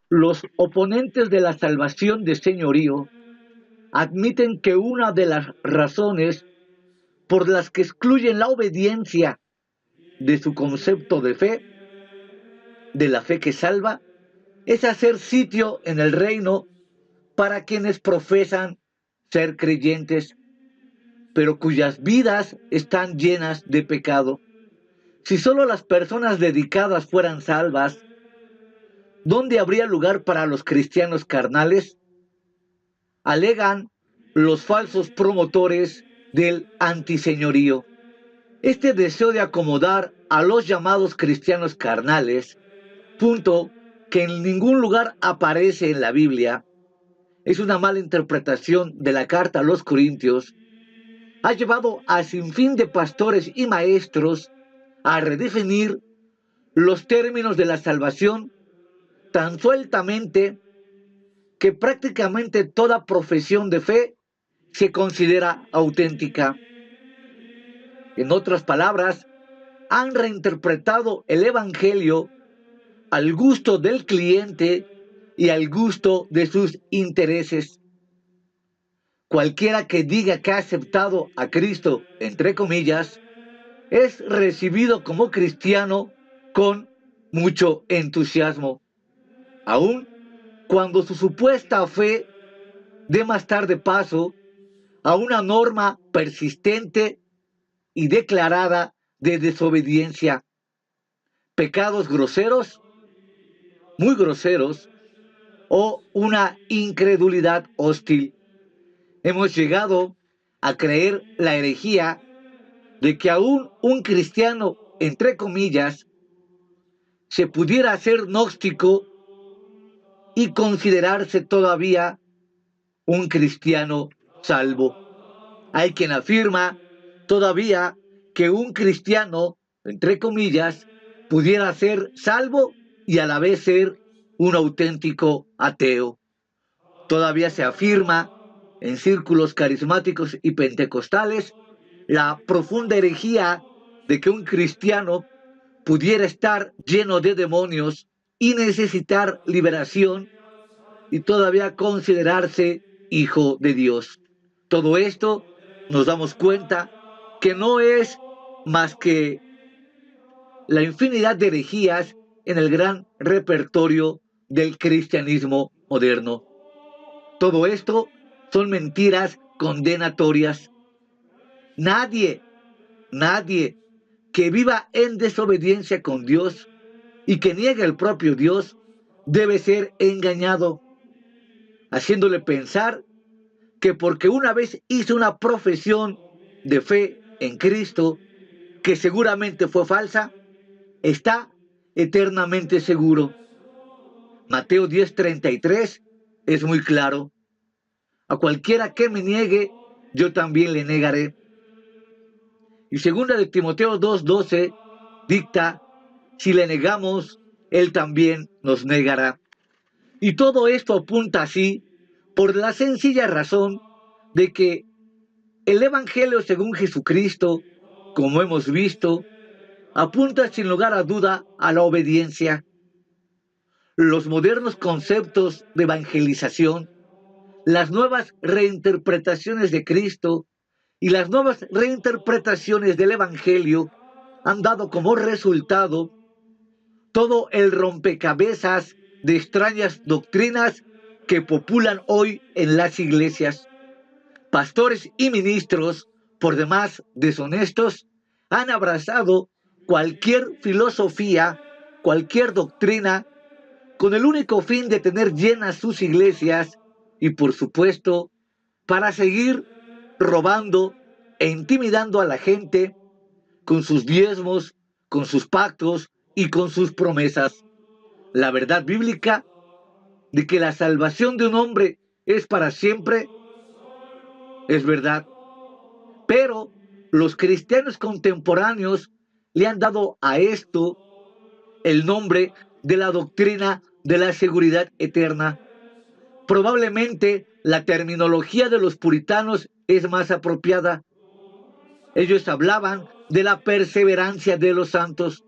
Los oponentes de la salvación de señorío admiten que una de las razones por las que excluyen la obediencia de su concepto de fe, de la fe que salva, es hacer sitio en el reino para quienes profesan ser creyentes, pero cuyas vidas están llenas de pecado. Si solo las personas dedicadas fueran salvas, ¿dónde habría lugar para los cristianos carnales? Alegan los falsos promotores del antiseñorío. Este deseo de acomodar a los llamados cristianos carnales, punto que en ningún lugar aparece en la Biblia, es una mala interpretación de la carta a los Corintios, ha llevado a sinfín de pastores y maestros a redefinir los términos de la salvación tan sueltamente que prácticamente toda profesión de fe se considera auténtica. En otras palabras, han reinterpretado el Evangelio al gusto del cliente y al gusto de sus intereses. Cualquiera que diga que ha aceptado a Cristo, entre comillas, es recibido como cristiano con mucho entusiasmo, aun cuando su supuesta fe dé más tarde paso a una norma persistente y declarada de desobediencia, pecados groseros, muy groseros, o una incredulidad hostil. Hemos llegado a creer la herejía de que aún un cristiano, entre comillas, se pudiera hacer gnóstico y considerarse todavía un cristiano salvo. Hay quien afirma todavía que un cristiano, entre comillas, pudiera ser salvo y a la vez ser un auténtico ateo. Todavía se afirma en círculos carismáticos y pentecostales la profunda herejía de que un cristiano pudiera estar lleno de demonios y necesitar liberación y todavía considerarse hijo de Dios. Todo esto nos damos cuenta que no es más que la infinidad de herejías en el gran repertorio del cristianismo moderno. Todo esto son mentiras condenatorias. Nadie, nadie que viva en desobediencia con Dios y que niegue al propio Dios debe ser engañado, haciéndole pensar que porque una vez hizo una profesión de fe en Cristo, que seguramente fue falsa, está eternamente seguro. Mateo 10:33 es muy claro. A cualquiera que me niegue, yo también le negaré. Y segunda de Timoteo 2:12 dicta, si le negamos, él también nos negará. Y todo esto apunta así por la sencilla razón de que el Evangelio según Jesucristo, como hemos visto, apunta sin lugar a duda a la obediencia. Los modernos conceptos de evangelización, las nuevas reinterpretaciones de Cristo y las nuevas reinterpretaciones del Evangelio han dado como resultado todo el rompecabezas de extrañas doctrinas que populan hoy en las iglesias. Pastores y ministros, por demás deshonestos, han abrazado cualquier filosofía, cualquier doctrina, con el único fin de tener llenas sus iglesias y, por supuesto, para seguir robando e intimidando a la gente con sus diezmos, con sus pactos y con sus promesas. La verdad bíblica de que la salvación de un hombre es para siempre es verdad, pero los cristianos contemporáneos le han dado a esto el nombre de la doctrina de la seguridad eterna. Probablemente la terminología de los puritanos es más apropiada. Ellos hablaban de la perseverancia de los santos.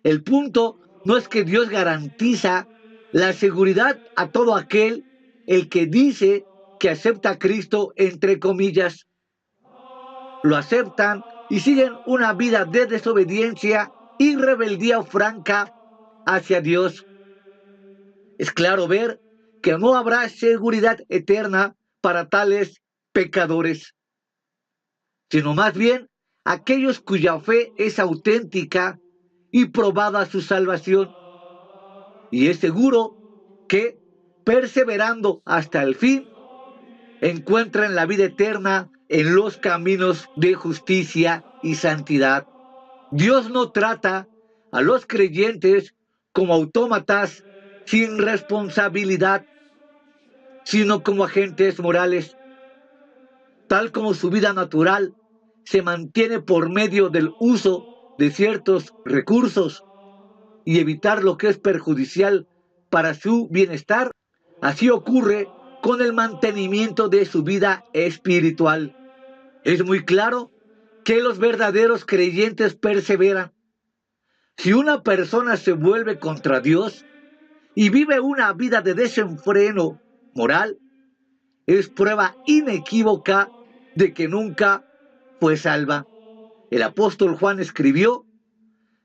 El punto no es que Dios garantiza la seguridad a todo aquel el que dice que acepta a Cristo, entre comillas. Lo aceptan y siguen una vida de desobediencia y rebeldía franca hacia Dios. Es claro ver que no habrá seguridad eterna para tales pecadores, sino más bien aquellos cuya fe es auténtica y probada su salvación. Y es seguro que, perseverando hasta el fin, encuentran la vida eterna en los caminos de justicia y santidad. Dios no trata a los creyentes como autómatas sin responsabilidad, sino como agentes morales, tal como su vida natural se mantiene por medio del uso de ciertos recursos y evitar lo que es perjudicial para su bienestar. Así ocurre con el mantenimiento de su vida espiritual. Es muy claro que los verdaderos creyentes perseveran. Si una persona se vuelve contra Dios y vive una vida de desenfreno moral, es prueba inequívoca de que nunca fue salva. El apóstol Juan escribió: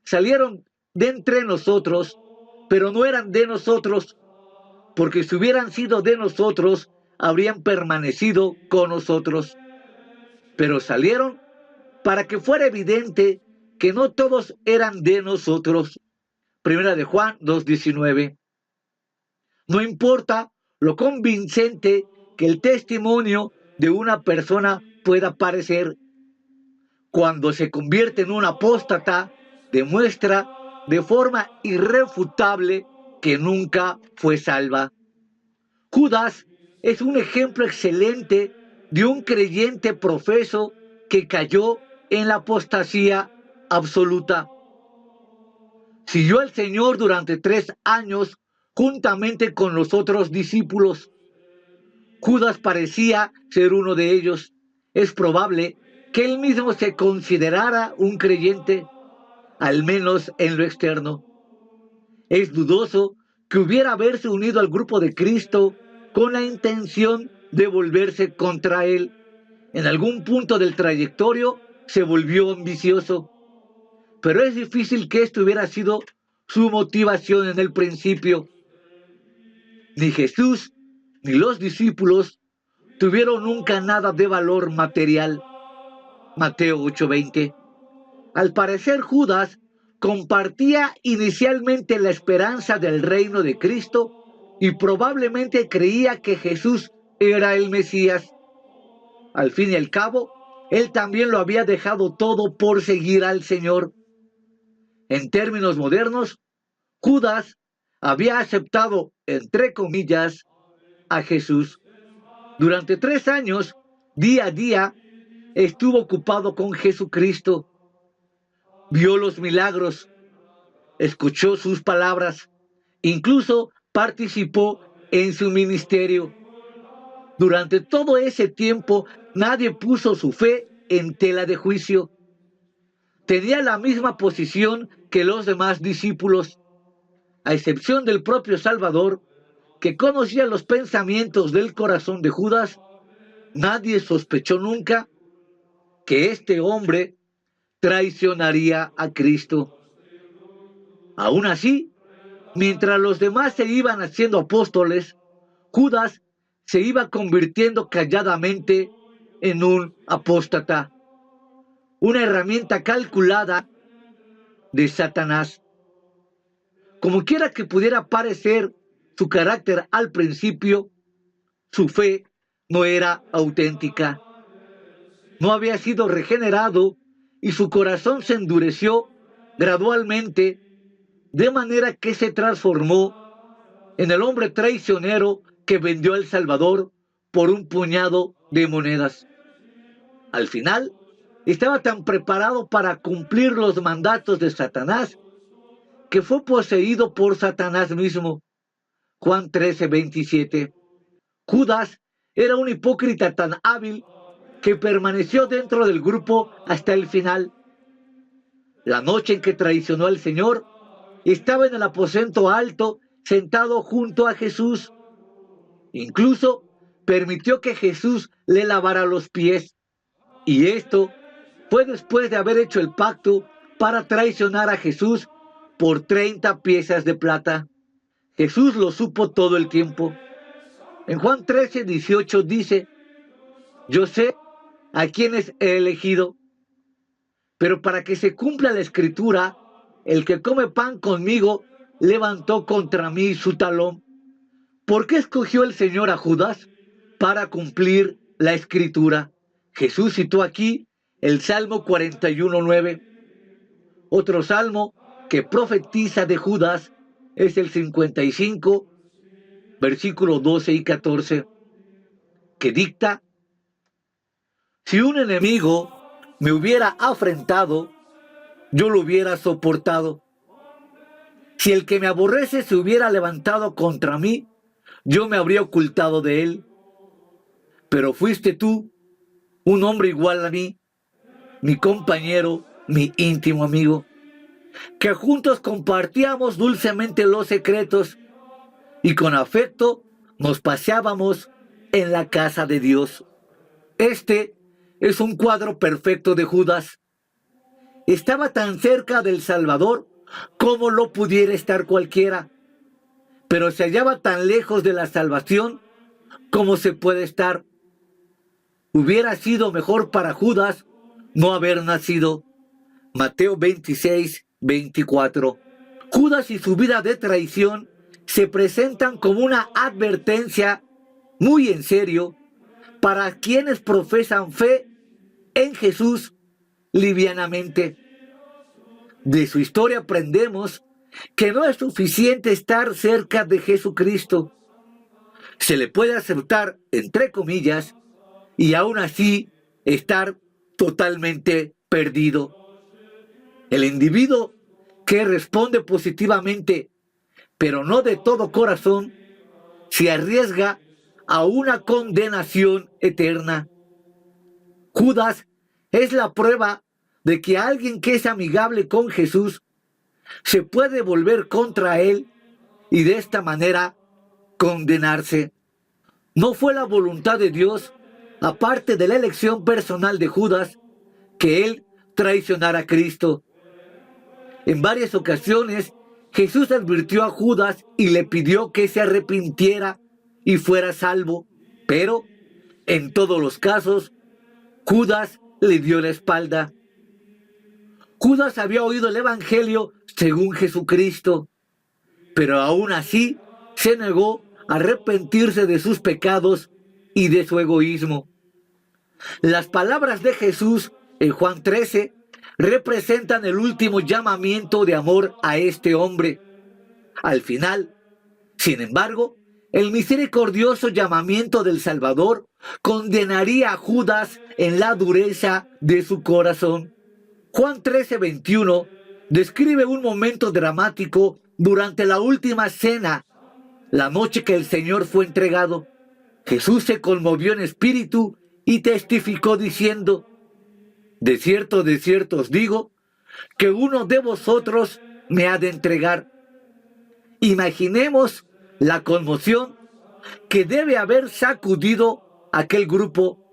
salieron de entre nosotros, pero no eran de nosotros, porque si hubieran sido de nosotros, habrían permanecido con nosotros. Pero salieron para que fuera evidente que no todos eran de nosotros. Primera de Juan 2:19. No importa lo convincente que el testimonio de una persona pueda parecer, cuando se convierte en un apóstata, demuestra de forma irrefutable que nunca fue salva. Judas es un ejemplo excelente de un creyente profeso que cayó en la apostasía absoluta. Siguió al Señor durante 3 años juntamente con los otros discípulos. Judas parecía ser uno de ellos. Es probable que él mismo se considerara un creyente, al menos en lo externo. Es dudoso que hubiera haberse unido al grupo de Cristo con la intención de volverse contra él. En algún punto del trayectorio se volvió ambicioso, pero es difícil que esto hubiera sido su motivación en el principio. Ni Jesús ni los discípulos tuvieron nunca nada de valor material. Mateo 8:20. Al parecer, Judas compartía inicialmente la esperanza del reino de Cristo y probablemente creía que Jesús era el Mesías. Al fin y al cabo, él también lo había dejado todo por seguir al Señor. En términos modernos, Judas había aceptado, entre comillas, a Jesús. Durante 3 años, día a día, estuvo ocupado con Jesucristo. Vio los milagros, escuchó sus palabras, incluso participó en su ministerio. Durante todo ese tiempo, nadie puso su fe en tela de juicio. Tenía la misma posición que los demás discípulos, a excepción del propio Salvador, que conocía los pensamientos del corazón de Judas. Nadie sospechó nunca que este hombre traicionaría a Cristo. Aún así, mientras los demás se iban haciendo apóstoles, Judas se iba convirtiendo calladamente en un apóstata, una herramienta calculada de Satanás. Como quiera que pudiera parecer su carácter al principio, su fe no era auténtica. No había sido regenerado y su corazón se endureció gradualmente, de manera que se transformó en el hombre traicionero que vendió al Salvador por un puñado de monedas. Al final, estaba tan preparado para cumplir los mandatos de Satanás que fue poseído por Satanás mismo. Juan 13:27. Judas era un hipócrita tan hábil que permaneció dentro del grupo hasta el final. La noche en que traicionó al Señor, estaba en el aposento alto sentado junto a Jesús. Incluso permitió que Jesús le lavara los pies. Y esto fue después de haber hecho el pacto para traicionar a Jesús por 30 piezas de plata. Jesús lo supo todo el tiempo. En Juan 13:18 dice: yo sé a quienes he elegido, pero para que se cumpla la escritura, el que come pan conmigo levantó contra mí su talón. ¿Por qué escogió el Señor a Judas? Para cumplir la escritura. Jesús citó aquí el Salmo 41:9. Otro salmo que profetiza de Judas es el 55, versículos 12 y 14, que dicta: si un enemigo me hubiera afrentado, yo lo hubiera soportado. Si el que me aborrece se hubiera levantado contra mí, yo me habría ocultado de él. Pero fuiste tú, un hombre igual a mí, mi compañero, mi íntimo amigo, que juntos compartíamos dulcemente los secretos y con afecto nos paseábamos en la casa de Dios. Este es un cuadro perfecto de Judas. Estaba tan cerca del Salvador como lo pudiera estar cualquiera, pero se hallaba tan lejos de la salvación como se puede estar. Hubiera sido mejor para Judas no haber nacido. Mateo 26:24. Judas y su vida de traición se presentan como una advertencia muy en serio para quienes profesan fe en Jesús livianamente. De su historia aprendemos que no es suficiente estar cerca de Jesucristo. Se le puede aceptar, entre comillas, y aún así estar totalmente perdido. El individuo que responde positivamente, pero no de todo corazón, se arriesga a una condenación eterna. Judas es la prueba de que alguien que es amigable con Jesús se puede volver contra él y de esta manera condenarse. No fue la voluntad de Dios, aparte de la elección personal de Judas, que él traicionara a Cristo. En varias ocasiones, Jesús advirtió a Judas y le pidió que se arrepintiera y fuera salvo, pero en todos los casos, Judas le dio la espalda. Judas había oído el Evangelio según Jesucristo, pero aún así se negó a arrepentirse de sus pecados y de su egoísmo. Las palabras de Jesús en Juan 13 representan el último llamamiento de amor a este hombre. Al final, sin embargo, el misericordioso llamamiento del Salvador condenaría a Judas en la dureza de su corazón. Juan 13:21 describe un momento dramático durante la última cena, la noche que el Señor fue entregado. Jesús se conmovió en espíritu y testificó diciendo: de cierto os digo, que uno de vosotros me ha de entregar. Imaginemos la conmoción que debe haber sacudido aquel grupo,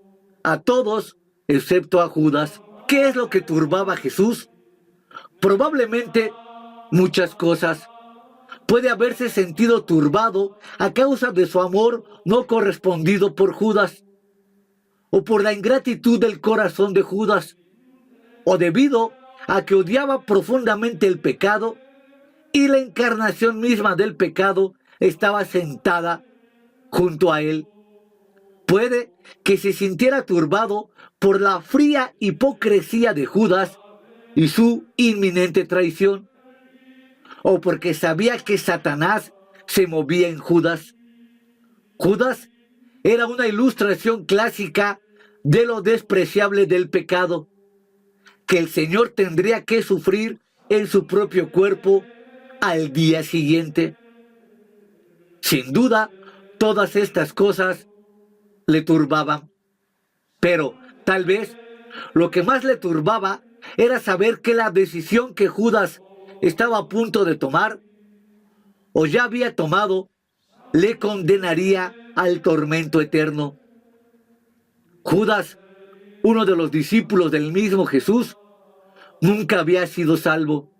a todos excepto a Judas. ¿Qué es lo que turbaba a Jesús? Probablemente muchas cosas. Puede haberse sentido turbado a causa de su amor no correspondido por Judas, o por la ingratitud del corazón de Judas, o debido a que odiaba profundamente el pecado y la encarnación misma del pecado estaba sentada junto a él. Puede que se sintiera turbado por la fría hipocresía de Judas y su inminente traición, o porque sabía que Satanás se movía en Judas. Judas era una ilustración clásica de lo despreciable del pecado, que el Señor tendría que sufrir en su propio cuerpo al día siguiente. Sin duda, todas estas cosas le turbaban, pero tal vez lo que más le turbaba era saber que la decisión que Judas estaba a punto de tomar o ya había tomado, le condenaría al tormento eterno. Judas, uno de los discípulos del mismo Jesús, nunca había sido salvo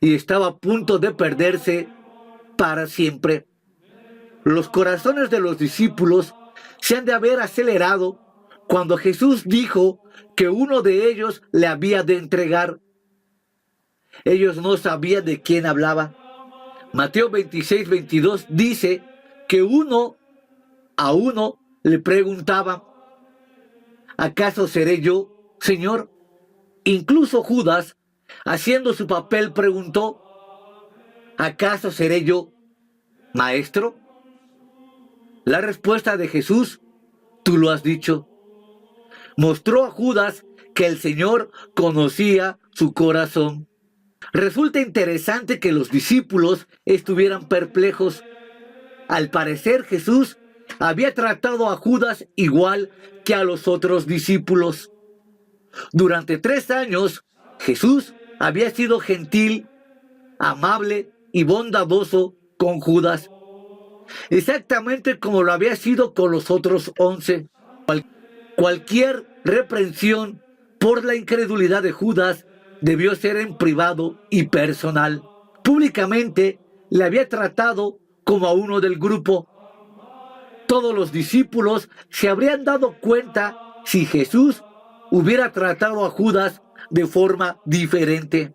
y estaba a punto de perderse para siempre. Los corazones de los discípulos se han de haber acelerado cuando Jesús dijo que uno de ellos le había de entregar. Ellos no sabían de quién hablaba. Mateo 26-22 dice que uno a uno le preguntaba: ¿acaso seré yo, Señor? Incluso Judas, haciendo su papel, preguntó: ¿acaso seré yo, Maestro? La respuesta de Jesús, tú lo has dicho, mostró a Judas que el Señor conocía su corazón. Resulta interesante que los discípulos estuvieran perplejos. Al parecer, Jesús había tratado a Judas igual que a los otros discípulos. Durante 3 años, Jesús había sido gentil, amable y bondadoso con Judas, exactamente como lo había sido con los otros 11. Cualquier reprensión por la incredulidad de Judas debió ser en privado y personal. Públicamente le había tratado como a uno del grupo. Todos los discípulos se habrían dado cuenta si Jesús hubiera tratado a Judas de forma diferente.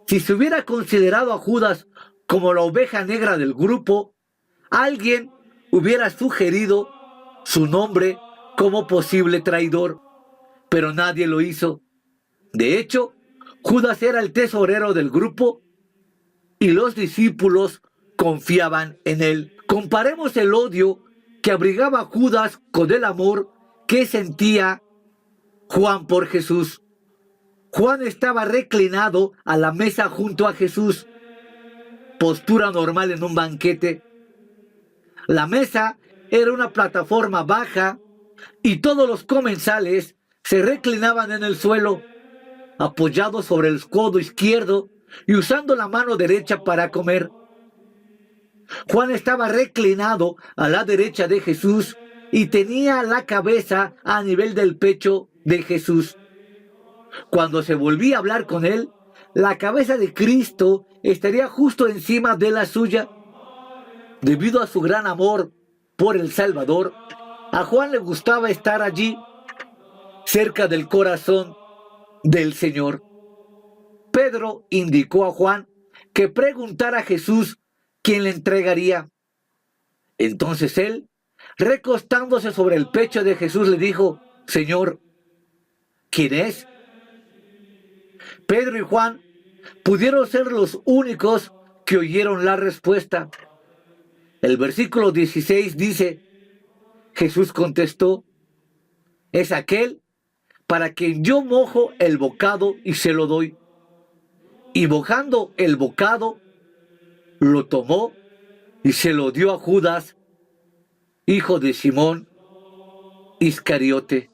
Si se hubiera considerado a Judas como la oveja negra del grupo, alguien hubiera sugerido su nombre como posible traidor, pero nadie lo hizo. De hecho, Judas era el tesorero del grupo y los discípulos confiaban en él. Comparemos el odio que abrigaba Judas con el amor que sentía Juan por Jesús. Juan estaba reclinado a la mesa junto a Jesús, postura normal en un banquete. La mesa era una plataforma baja y todos los comensales se reclinaban en el suelo, apoyados sobre el codo izquierdo y usando la mano derecha para comer. Juan estaba reclinado a la derecha de Jesús y tenía la cabeza a nivel del pecho de Jesús. Cuando se volvía a hablar con él, la cabeza de Cristo estaría justo encima de la suya. Debido a su gran amor por el Salvador, a Juan le gustaba estar allí, cerca del corazón del Señor. Pedro indicó a Juan que preguntara a Jesús quién le entregaría. Entonces él, recostándose sobre el pecho de Jesús, le dijo: Señor, ¿quién es? Pedro y Juan pudieron ser los únicos que oyeron la respuesta. El versículo 16 dice: Jesús contestó: es aquel para quien yo mojo el bocado y se lo doy. Y mojando el bocado, lo tomó y se lo dio a Judas, hijo de Simón Iscariote.